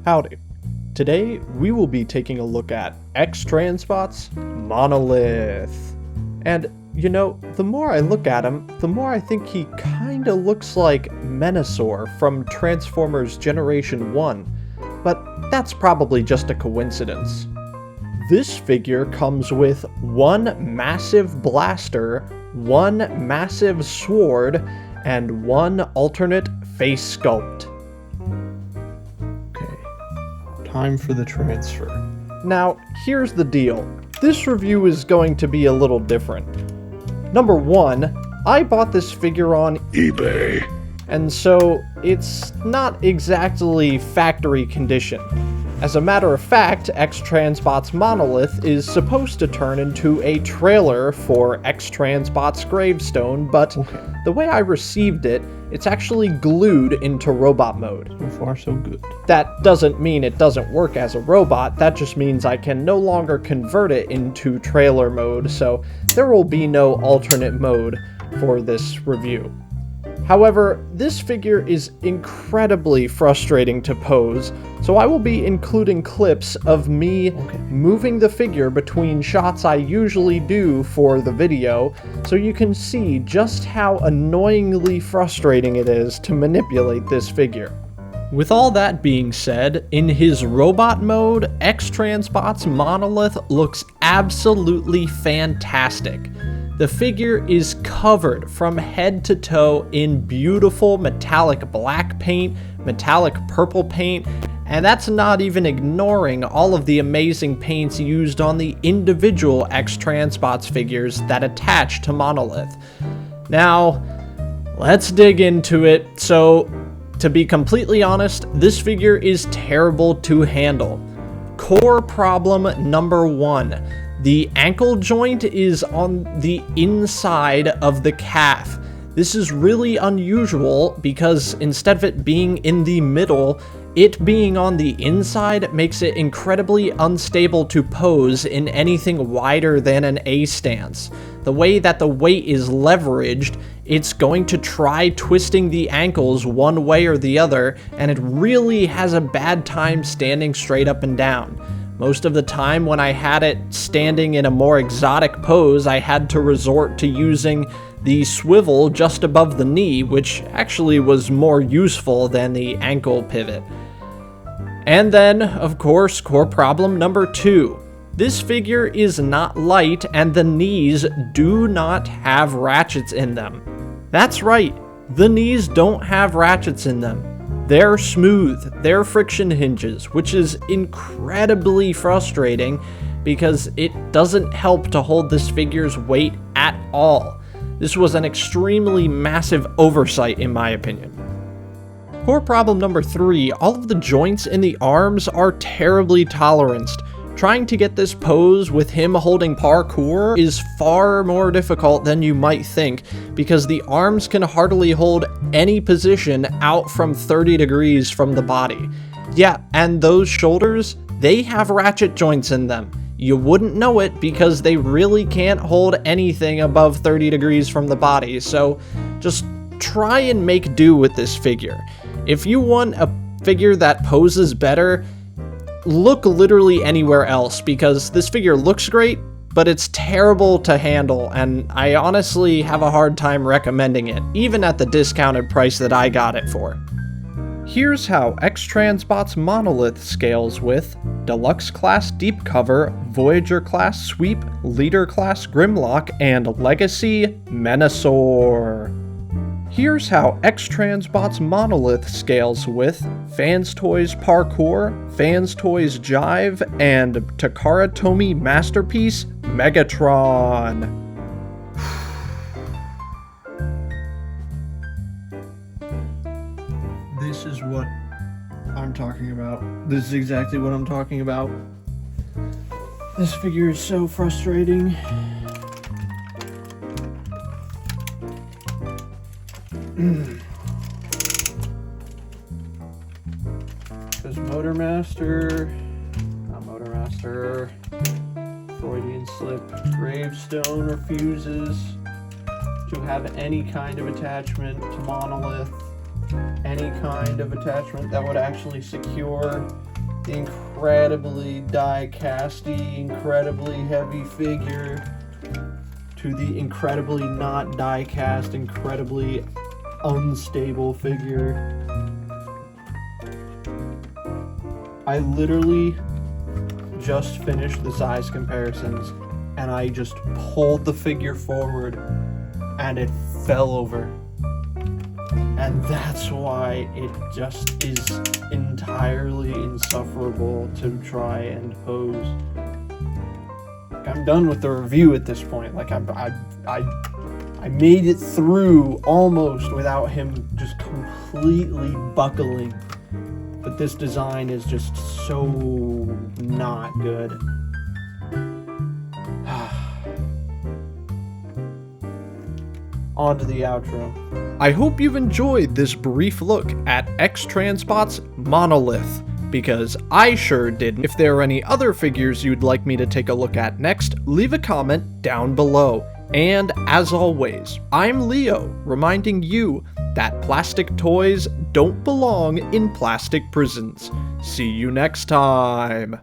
Howdy. Today, we will be taking a look at X-Transbots Monolith. And, you know, the more I look at him, the more I think he kinda looks like Menasor from Transformers Generation 1. But that's probably just a coincidence. This figure comes with one massive blaster, one massive sword, and one alternate face sculpt. Time for the transfer. Now, here's the deal. This review is going to be a little different. Number one, I bought this figure on eBay, and so it's not exactly factory condition. As a matter of fact, X-Transbots Monolith is supposed to turn into a trailer for X-Transbots Gravestone, but the way I received it, it's actually glued into robot mode. So far, so good. That doesn't mean it doesn't work as a robot, that just means I can no longer convert it into trailer mode, so there will be no alternate mode for this review. However, this figure is incredibly frustrating to pose, so I will be including clips of me moving the figure between shots I usually do for the video, so you can see just how annoyingly frustrating it is to manipulate this figure. With all that being said, in his robot mode, X-Transbots Monolith looks absolutely fantastic. The figure is covered from head to toe in beautiful metallic black paint, metallic purple paint, and that's not even ignoring all of the amazing paints used on the individual X-Transbots figures that attach to Monolith. Now, let's dig into it. So, to be completely honest, this figure is terrible to handle. Core problem number one. The ankle joint is on the inside of the calf. This is really unusual because instead of it being in the middle, it being on the inside makes it incredibly unstable to pose in anything wider than an A stance. The way that the weight is leveraged, it's going to try twisting the ankles one way or the other, and it really has a bad time standing straight up and down. Most of the time when I had it standing in a more exotic pose, I had to resort to using the swivel just above the knee, which actually was more useful than the ankle pivot. And then, of course, core problem number two. This figure is not light and the knees do not have ratchets in them. That's right, the knees don't have ratchets in them. They're smooth, they're friction hinges, which is incredibly frustrating because it doesn't help to hold this figure's weight at all. This was an extremely massive oversight in my opinion. Core problem number three, all of the joints in the arms are terribly toleranced. Trying to get this pose with him holding parkour is far more difficult than you might think because the arms can hardly hold any position out from 30 degrees from the body. Yeah, and those shoulders, they have ratchet joints in them. You wouldn't know it because they really can't hold anything above 30 degrees from the body, so just try and make do with this figure. If you want a figure that poses better, look literally anywhere else because this figure looks great, but it's terrible to handle, and I honestly have a hard time recommending it, even at the discounted price that I got it for. Here's how X-Transbots Monolith scales with Deluxe Class Deep Cover, Voyager Class Sweep, Leader Class Grimlock, and Legacy Menasor. Here's how X-Transbots Monolith scales with Fans Toys Parkour, Fans Toys Jive, and Takara Tomy Masterpiece Megatron. This is what I'm talking about. This is exactly what I'm talking about. This figure is so frustrating. Because Freudian slip, Gravestone refuses to have any kind of attachment to Monolith, any kind of attachment that would actually secure the incredibly die-casty, incredibly heavy figure, to the incredibly not die-cast, incredibly unstable figure. I literally just finished the size comparisons, and I just pulled the figure forward, and it fell over. And that's why it just is entirely insufferable to try and pose. I'm done with the review at this point. Like, I made it through almost without him just completely buckling. But this design is just so not good. On to the outro. I hope you've enjoyed this brief look at X-Transbots Monolith, because I sure did. If there are any other figures you'd like me to take a look at next, leave a comment down below. And as always, I'm Leo, reminding you that plastic toys don't belong in plastic prisons. See you next time!